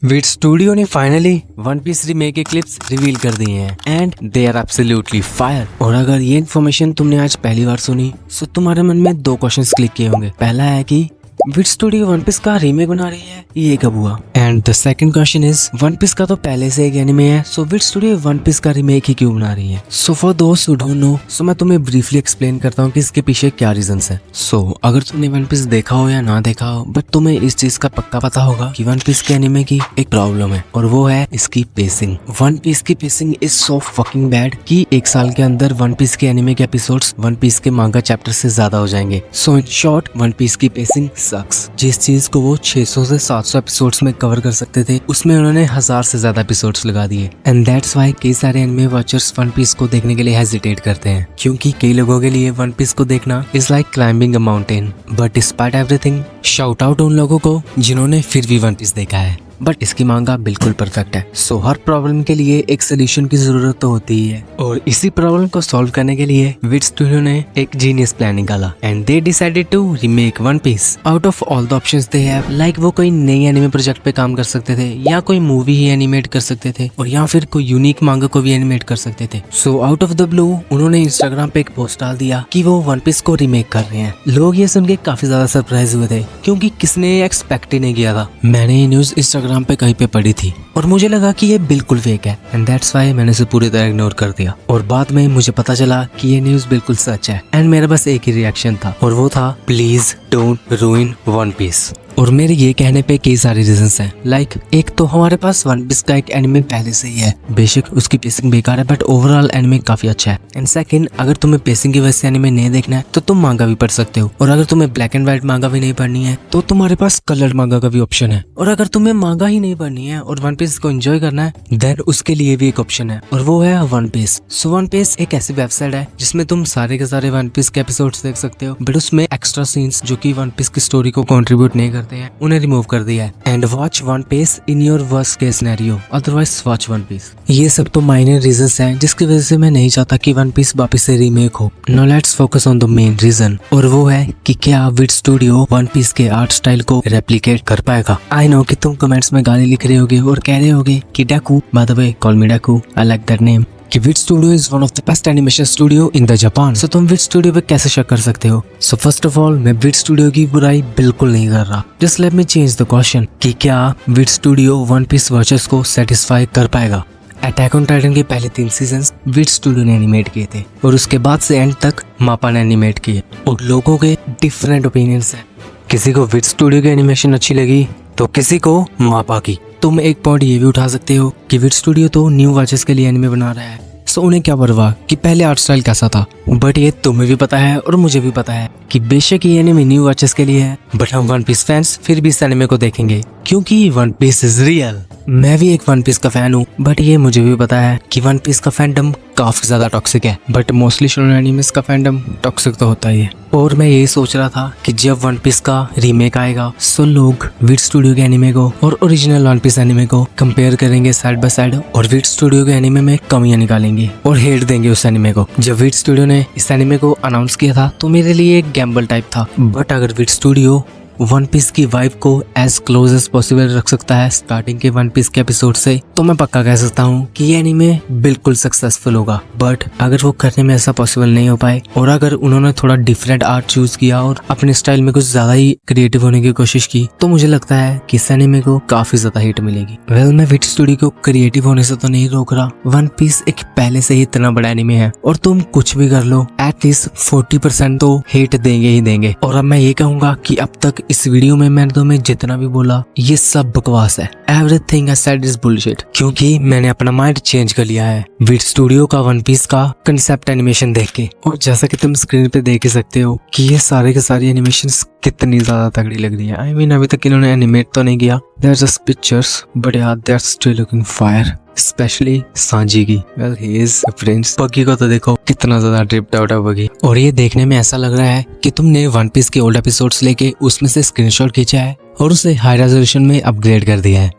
विट Studio ने finally One Piece remake के clips reveal कर दिए हैं and they are absolutely fire. और अगर ये इन्फॉर्मेशन तुमने आज पहली बार सुनी तो तुम्हारे मन में दो क्वेश्चंस क्लिक किए होंगे। पहला है कि विट स्टूडियो वन पीस का रीमेक बना रही है, ये कब हुआ? And the second question is One Piece का तो पहले से एक एनिमे है, so Wit Studio One Piece का रीमेक ही क्यों बना रही है? सो फॉर दोस्त हु डोंट नो, सो मैं तुम्हें ब्रीफली एक्सप्लेन करता हूँ कि इसके पीछे क्या रीजंस है। सो अगर तुमने वन पीस देखा हो या ना देखा हो, बट तुम्हें इस चीज का पक्का पता होगा कि वन पीस के एनिमे की एक प्रॉब्लम है और वो है इसकी पेसिंग। वन पीस की pacing is so fucking bad कि एक साल के अंदर वन पीस के एनिमे के एपिसोड्स वन पीस के मांगा चैप्टर से ज्यादा हो जाएंगे। सो इन शॉर्ट वन पीस की पेसिंग सक्स। जिस चीज को वो 600 से 700 एपिसोड्स में कवर कर सकते थे, उसमें उन्होंने 1000 से ज्यादा एपिसोड्स लगा दिए। एंड दैट्स व्हाई कई सारे एनिमे वॉचर्स वन पीस को देखने के लिए हेजिटेट करते हैं, क्योंकि कई लोगों के लिए वन पीस को देखना is like climbing a mountain. But despite everything, shout out उन लोगों को जिन्होंने फिर भी वन पीस देखा है। बट इसकी मांगा बिल्कुल परफेक्ट है। सो हर प्रॉब्लम के लिए एक सोल्यूशन की जरूरत तो होती ही है, और इसी प्रॉब्लम को सॉल्व करने के लिए विट स्टूडियो ने एक जीनियस प्लान निकाला and they decided to remake One Piece out of all the options they have. Like वो कोई नई एनिमे प्रोजेक्ट पे काम कर सकते थे, या कोई मूवी ही एनिमेट कर सकते थे, और या फिर कोई यूनिक मांगा को भी एनिमेट कर सकते थे। So out of the blue उन्होंने इंस्टाग्राम पे एक पोस्ट डाल दिया कि वो वन पीस को रीमेक कर रहे हैं। लोग ये सुन के काफी ज्यादा सरप्राइज हुए थे, क्योंकि किसने एक्सपेक्ट ही नहीं किया था। मैंने ये न्यूज इंस्टाग्राम पे कहीं पे पढ़ी थी और मुझे लगा कि ये बिल्कुल फेक है, एंड दैट्स व्हाई मैंने इसे पूरी तरह इग्नोर कर दिया। और बाद में मुझे पता चला कि ये न्यूज बिल्कुल सच है, एंड मेरा बस एक ही रिएक्शन था, और वो था please don't ruin One Piece. और मेरे ये कहने पे कई सारे रीजंस हैं। लाइक एक तो हमारे पास वन पीस का एक एनिमे पहले से ही है, बेशक उसकी पेसिंग बेकार है बट ओवरऑल एनिमे काफी अच्छा है। एंड सेकंड, अगर तुम्हें पेसिंग की वजह से एनिमे नहीं देखना है तो तुम मांगा भी पढ़ सकते हो, और अगर तुम्हें ब्लैक एंड व्हाइट मांगा भी नहीं पढ़नी है तो तुम्हारे पास कलर्ड मांगा का भी ऑप्शन है। और अगर तुम्हें मांगा ही नहीं पढ़नी है और वन पीस को एंजॉय करना है, देन उसके लिए भी एक ऑप्शन है, और वो है One Piece. So One Piece एक ऐसी वेबसाइट है जिसमें तुम सारे के सारे वन पीस के एपिसोड्स देख सकते हो, बट उसमें एक्स्ट्रा सीन्स जो कि वन पीस की स्टोरी को कंट्रीब्यूट नहीं करते हैं उन्हें रिमूव कर दिया है। And watch One Piece in your worst case scenario, otherwise watch One Piece. ये सब तो माइनर रीजंस हैं जिसकी वजह से मैं नहीं चाहता कि वन पीस वापस से रीमेक हो। Now let's focus on the main reason, और वो है कि क्या विट स्टूडियो वन पीस के आर्ट स्टाइल को रेप्लिकेट कर पाएगा। आई नो कि तुम कमेंट्स में गाली लिख रहे होगे और कह रहे होगे कि डाकू, by the way call me डाकू, आई लाइक दैट नेम, कि Wit studio is one of the best animation studio in the Japan. So तुम विट स्टूडियो पे कैसे शक कर सकते हो? सो फर्स्ट ऑफ ऑल, मैं विट स्टूडियो की बुराई बिल्कुल नहीं कर रहा। Just let me change the question कि क्या Wit Studio One piece watchers को सेटिस्फाई कर पाएगा? अटैक ऑन टाइटन के पहले 3 सीजन्स विट स्टूडियो ने एनिमेट किए थे, और उसके बाद से एंड तक मापा ने एनिमेट किए, और लोगों के डिफरेंट ओपिनियंस हैं। किसी को विट स्टूडियो की एनिमेशन अच्छी लगी तो किसी को मापा की। तुम एक पॉइंट ये भी उठा सकते हो कि विट स्टूडियो तो न्यू वॉचर्स के लिए एनिमे बना रहा है, सो उन्हें क्या परवाह कि पहले आर्ट स्टाइल कैसा था। बट ये तुम्हें भी पता है और मुझे भी पता है कि बेशक ये एनिमे न्यू वॉचर्स के लिए है, बट हम वन पीस फैंस फिर भी इस एनिमे को देखेंगे, क्योंकि वन पीस इज रियल। मैं भी एक वन पीस का फैन हूँ, बट ये मुझे भी पता है कि वन पीस का फैंडम काफी ज्यादा टॉक्सिक है, बट मोस्टली शोनेन एनिमेस का फैंडम टॉक्सिक तो होता ही है। और मैं यही सोच रहा था कि जब वन पीस का रीमेक आएगा, सो लोग विट स्टूडियो के एनिमे को और ओरिजिनल वन पीस एनिमे को कंपेयर करेंगे साइड बाय साइड, और विट स्टूडियो के एनिमे में कमियां निकालेंगे और हेट देंगे उस एनिमे को। जब विट स्टूडियो ने इस एनिमे को अनाउंस किया था तो मेरे लिए एक गैम्बल टाइप था, बट अगर विट स्टूडियो वन पीस की वाइब को एज क्लोज एज पॉसिबल रख सकता है स्टार्टिंग के वन पीस के एपिसोड से, तो मैं पक्का कह सकता हूँ कि ये एनीमे बिल्कुल सक्सेसफुल होगा। बट अगर वो करने में ऐसा पॉसिबल नहीं हो पाए, और अगर उन्होंने थोड़ा डिफरेंट आर्ट चूज किया और अपने स्टाइल में कुछ ज्यादा ही क्रिएटिव होने की कोशिश की, तो मुझे लगता है कि इस एनीमे को काफी ज्यादा हिट मिलेगी। वेल, मैं विट स्टूडियो को क्रिएटिव होने से तो नहीं रोक रहा। वन पीस एक पहले से ही इतना बड़ा एनीमे है, और तुम कुछ भी कर लो, एटलीस्ट 40% तो हिट देंगे ही देंगे। और अब मैं ये कहूंगा कि अब तक इस वीडियो में मैंने तुम्हें जितना भी बोला ये सब बकवास है। Everything I said is bullshit, क्योंकि मैंने अपना माइंड चेंज कर लिया है विट स्टूडियो का वन पीस का कंसेप्ट एनिमेशन देख के। और जैसा कि तुम स्क्रीन पे देख ही सकते हो कि ये सारे के सारी एनिमेशंस कितनी ज्यादा तगड़ी लग रही है। आई मीन अभी तक इन्होंने एनिमेट तो नहीं किया, they are just pictures, but यार they are still looking fire, specially Sanji की। Well, he is a prince. Buggy को तो देखो कितना ज्यादा ड्रिप्ड आउट है बगी, और ये देखने में ऐसा लग रहा है कि तुमने वन पीस के ओल्ड एपिसोड्स लेके उसमें से स्क्रीनशॉट खींचा है और उसे हाई रेजोल्यूशन में अपग्रेड कर दिया है।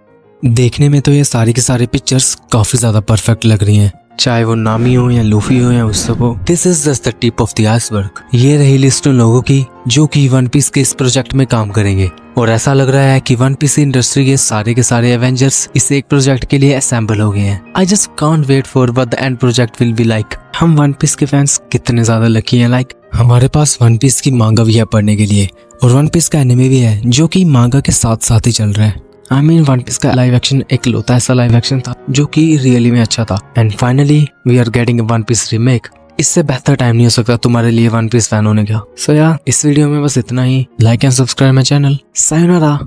देखने में तो ये सारी की सारी पिक्चर्स काफी ज्यादा परफेक्ट लग रही हैं। चाहे वो नामी हो या लूफी हो या उस्तप हो। This is just the tip of the iceberg. ये रही लिस्ट उन लोगों की जो कि वन पीस के इस प्रोजेक्ट में काम करेंगे और ऐसा लग रहा है कि वन पीस इंडस्ट्री के सारे एवेंजर्स इस एक प्रोजेक्ट के लिए असेंबल हो गए हैं। I just can't wait for what the end project will be like. हम वन पीस के फैंस कितने ज्यादा लकी हैं। लाइक हमारे पास वन पीस की मांगा भी है पढ़ने के लिए और वन पीस का एनिमे भी है जो कि मांगा के साथ साथ ही चल रहा है। आई मीन वन पीस का लाइव एक्शन एक लौता ऐसा लाइव एक्शन था जो कि रियली में अच्छा था। And finally we are getting One Piece remake. इससे बेहतर टाइम नहीं हो सकता तुम्हारे लिए वन पीस फैन होने का। सो यार इस वीडियो में बस इतना ही। Like and subscribe my channel. Sayonara.